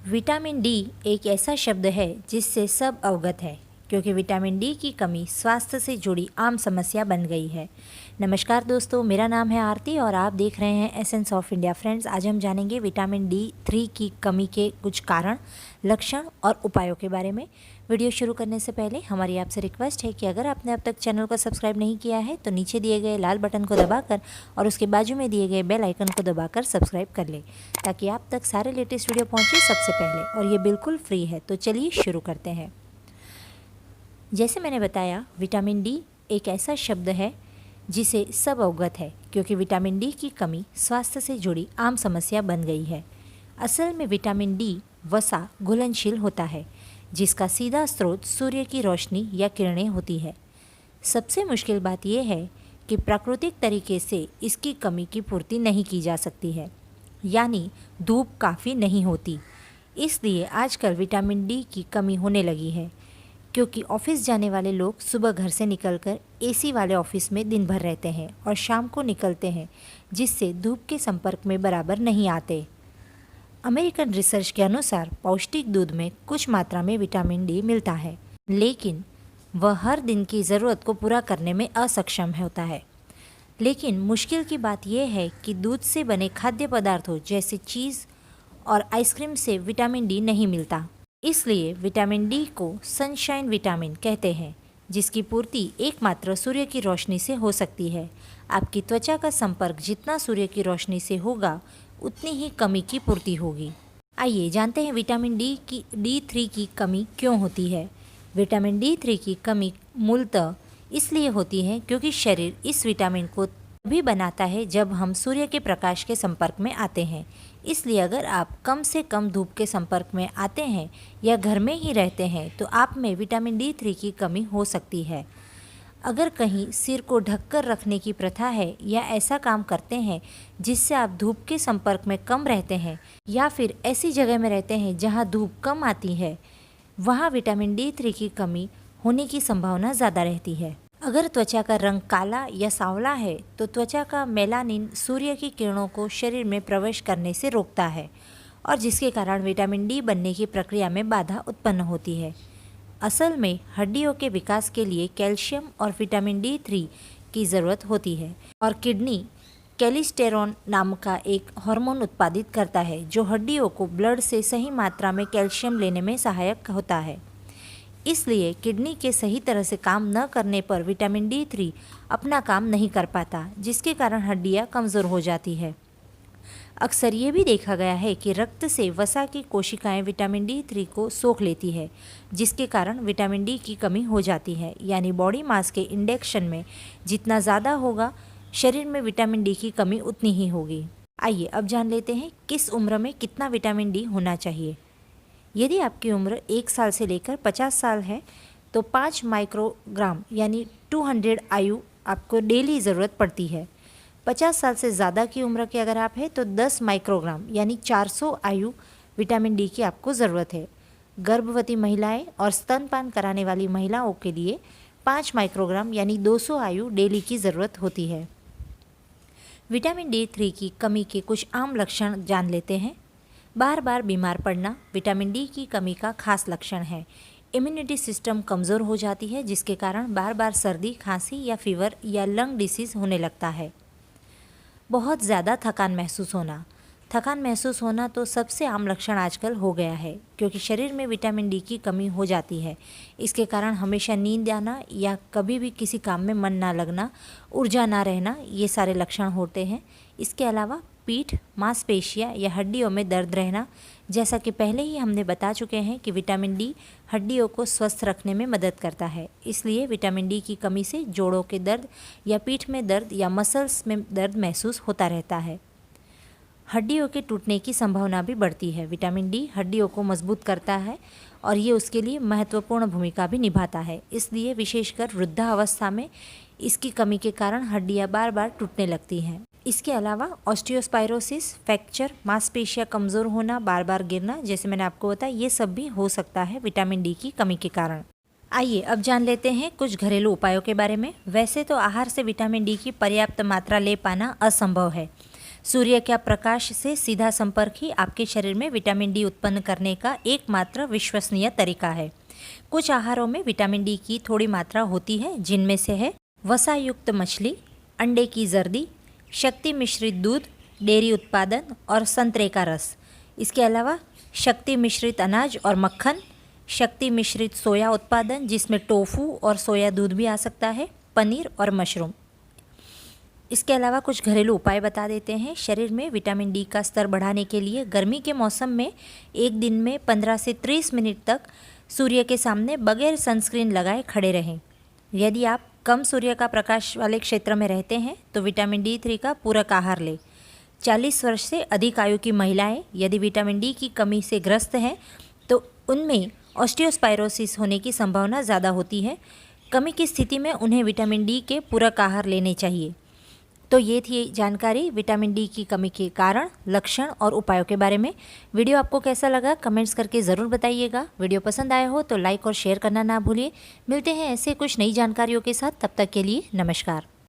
Vitamin D एक ऐसा शब्द है जिससे सब अवगत है, क्योंकि विटामिन डी की कमी स्वास्थ्य से जुड़ी आम समस्या बन गई है। नमस्कार दोस्तों, मेरा नाम है आरती और आप देख रहे हैं एसेंस ऑफ इंडिया। फ्रेंड्स, आज हम जानेंगे विटामिन डी 3 की कमी के कुछ कारण, लक्षण और उपायों के बारे में। वीडियो शुरू करने से पहले हमारी आपसे रिक्वेस्ट है कि अगर आपने अब तक चैनल को सब्सक्राइब नहीं किया है तो नीचे दिए गए लाल बटन को दबाकर और उसके बाजू में दिए गए बेल आइकन को दबाकर सब्सक्राइब कर लें, ताकि आप तक सारे लेटेस्ट वीडियो पहुंचे सबसे पहले, और ये बिल्कुल फ्री है। तो चलिए शुरू करते हैं। जैसे मैंने बताया, विटामिन डी एक ऐसा शब्द है जिसे सब अवगत है, क्योंकि विटामिन डी की कमी स्वास्थ्य से जुड़ी आम समस्या बन गई है। असल में विटामिन डी वसा घुलनशील होता है, जिसका सीधा स्रोत सूर्य की रोशनी या किरणें होती है। सबसे मुश्किल बात यह है कि प्राकृतिक तरीके से इसकी कमी की पूर्ति नहीं की जा सकती है, यानी धूप काफ़ी नहीं होती। इसलिए आजकल विटामिन डी की कमी होने लगी है, क्योंकि ऑफिस जाने वाले लोग सुबह घर से निकलकर एसी वाले ऑफिस में दिन भर रहते हैं और शाम को निकलते हैं, जिससे धूप के संपर्क में बराबर नहीं आते। अमेरिकन रिसर्च के अनुसार पौष्टिक दूध में कुछ मात्रा में विटामिन डी मिलता है, लेकिन वह हर दिन की ज़रूरत को पूरा करने में असक्षम होता है। लेकिन मुश्किल की बात यह है कि दूध से बने खाद्य पदार्थों जैसे चीज़ और आइसक्रीम से विटामिन डी नहीं मिलता। इसलिए विटामिन डी को सनशाइन विटामिन कहते हैं, जिसकी पूर्ति एकमात्र सूर्य की रोशनी से हो सकती है। आपकी त्वचा का संपर्क जितना सूर्य की रोशनी से होगा, उतनी ही कमी की पूर्ति होगी। आइए जानते हैं विटामिन D3 की कमी क्यों होती है। विटामिन D3 की कमी मूलतः इसलिए होती है क्योंकि शरीर इस विटामिन को तभी बनाता है जब हम सूर्य के प्रकाश के संपर्क में आते हैं। इसलिए अगर आप कम से कम धूप के संपर्क में आते हैं या घर में ही रहते हैं तो आप में विटामिन D3 की कमी हो सकती है। अगर कहीं सिर को ढककर रखने की प्रथा है या ऐसा काम करते हैं जिससे आप धूप के संपर्क में कम रहते हैं, या फिर ऐसी जगह में रहते हैं जहां धूप कम आती है, वहां विटामिन D3 की कमी होने की संभावना ज़्यादा रहती है। अगर त्वचा का रंग काला या सांवला है तो त्वचा का मेलानिन सूर्य की किरणों को शरीर में प्रवेश करने से रोकता है, और जिसके कारण विटामिन डी बनने की प्रक्रिया में बाधा उत्पन्न होती है। असल में हड्डियों के विकास के लिए कैल्शियम और विटामिन D3 की ज़रूरत होती है, और किडनी कैलिस्टेरोन नाम का एक हार्मोन उत्पादित करता है जो हड्डियों को ब्लड से सही मात्रा में कैल्शियम लेने में सहायक होता है। इसलिए किडनी के सही तरह से काम न करने पर विटामिन D3 अपना काम नहीं कर पाता, जिसके कारण हड्डियां कमज़ोर हो जाती है। अक्सर ये भी देखा गया है कि रक्त से वसा की कोशिकाएं विटामिन D3 को सोख लेती है, जिसके कारण विटामिन डी की कमी हो जाती है। यानी बॉडी मास के इंडेक्शन में जितना ज़्यादा होगा, शरीर में विटामिन डी की कमी उतनी ही होगी। आइए अब जान लेते हैं किस उम्र में कितना विटामिन डी होना चाहिए। यदि आपकी उम्र 1 साल से लेकर 50 साल है तो 5 माइक्रोग्राम यानी 200 IU आपको डेली ज़रूरत पड़ती है। 50 साल से ज़्यादा की उम्र के अगर आप हैं तो 10 माइक्रोग्राम यानी 400 IU विटामिन डी की आपको ज़रूरत है। गर्भवती महिलाएं और स्तनपान कराने वाली महिलाओं के लिए 5 माइक्रोग्राम यानी 200 IU डेली की ज़रूरत होती है। विटामिन D3 की कमी के कुछ आम लक्षण जान लेते हैं। बार बार बीमार पड़ना विटामिन डी की कमी का खास लक्षण है। इम्यूनिटी सिस्टम कमज़ोर हो जाती है, जिसके कारण बार बार सर्दी, खांसी या फीवर या लंग डिसीज़ होने लगता है। बहुत ज़्यादा थकान महसूस होना तो सबसे आम लक्षण आजकल हो गया है, क्योंकि शरीर में विटामिन डी की कमी हो जाती है। इसके कारण हमेशा नींद आना या कभी भी किसी काम में मन ना लगना, ऊर्जा ना रहना, ये सारे लक्षण होते हैं। इसके अलावा पीठ, मांसपेशियाँ या हड्डियों में दर्द रहना, जैसा कि पहले ही हमने बता चुके हैं कि विटामिन डी हड्डियों को स्वस्थ रखने में मदद करता है। इसलिए विटामिन डी की कमी से जोड़ों के दर्द या पीठ में दर्द या मसल्स में दर्द महसूस होता रहता है। हड्डियों के टूटने की संभावना भी बढ़ती है। विटामिन डी हड्डियों को मजबूत करता है और ये उसके लिए महत्वपूर्ण भूमिका भी निभाता है। इसलिए विशेषकर वृद्धावस्था में इसकी कमी के कारण हड्डियाँ बार बार टूटने लगती हैं। इसके अलावा ऑस्टियोस्पाइरोसिस, फ्रैक्चर, मांसपेशियाँ कमज़ोर होना, बार बार गिरना, जैसे मैंने आपको बताया, ये सब भी हो सकता है विटामिन डी की कमी के कारण। आइए अब जान लेते हैं कुछ घरेलू उपायों के बारे में। वैसे तो आहार से विटामिन डी की पर्याप्त मात्रा ले पाना असंभव है, सूर्य का प्रकाश से सीधा संपर्क ही आपके शरीर में विटामिन डी उत्पन्न करने का एकमात्र विश्वसनीय तरीका है। कुछ आहारों में विटामिन डी की थोड़ी मात्रा होती है, जिनमें से है वसायुक्त मछली, अंडे की जर्दी, शक्ति मिश्रित दूध, डेयरी उत्पादन और संतरे का रस। इसके अलावा शक्ति मिश्रित अनाज और मक्खन, शक्ति मिश्रित सोया उत्पादन जिसमें टोफू और सोया दूध भी आ सकता है, पनीर और मशरूम। इसके अलावा कुछ घरेलू उपाय बता देते हैं। शरीर में विटामिन डी का स्तर बढ़ाने के लिए गर्मी के मौसम में एक दिन में 15 से 30 मिनट तक सूर्य के सामने बगैर सनस्क्रीन लगाए खड़े रहें। यदि आप कम सूर्य का प्रकाश वाले क्षेत्र में रहते हैं तो विटामिन D3 का पूरक आहार लें। 40 वर्ष से अधिक आयु की महिलाएं यदि विटामिन डी की कमी से ग्रस्त हैं तो उनमें ऑस्टियोस्पाइरोसिस होने की संभावना ज़्यादा होती है। कमी की स्थिति में उन्हें विटामिन डी के पूरक आहार लेने चाहिए। तो ये थी जानकारी विटामिन डी की कमी के कारण, लक्षण और उपायों के बारे में। वीडियो आपको कैसा लगा कमेंट्स करके ज़रूर बताइएगा। वीडियो पसंद आया हो तो लाइक और शेयर करना ना भूलिए। मिलते हैं ऐसे कुछ नई जानकारियों के साथ, तब तक के लिए नमस्कार।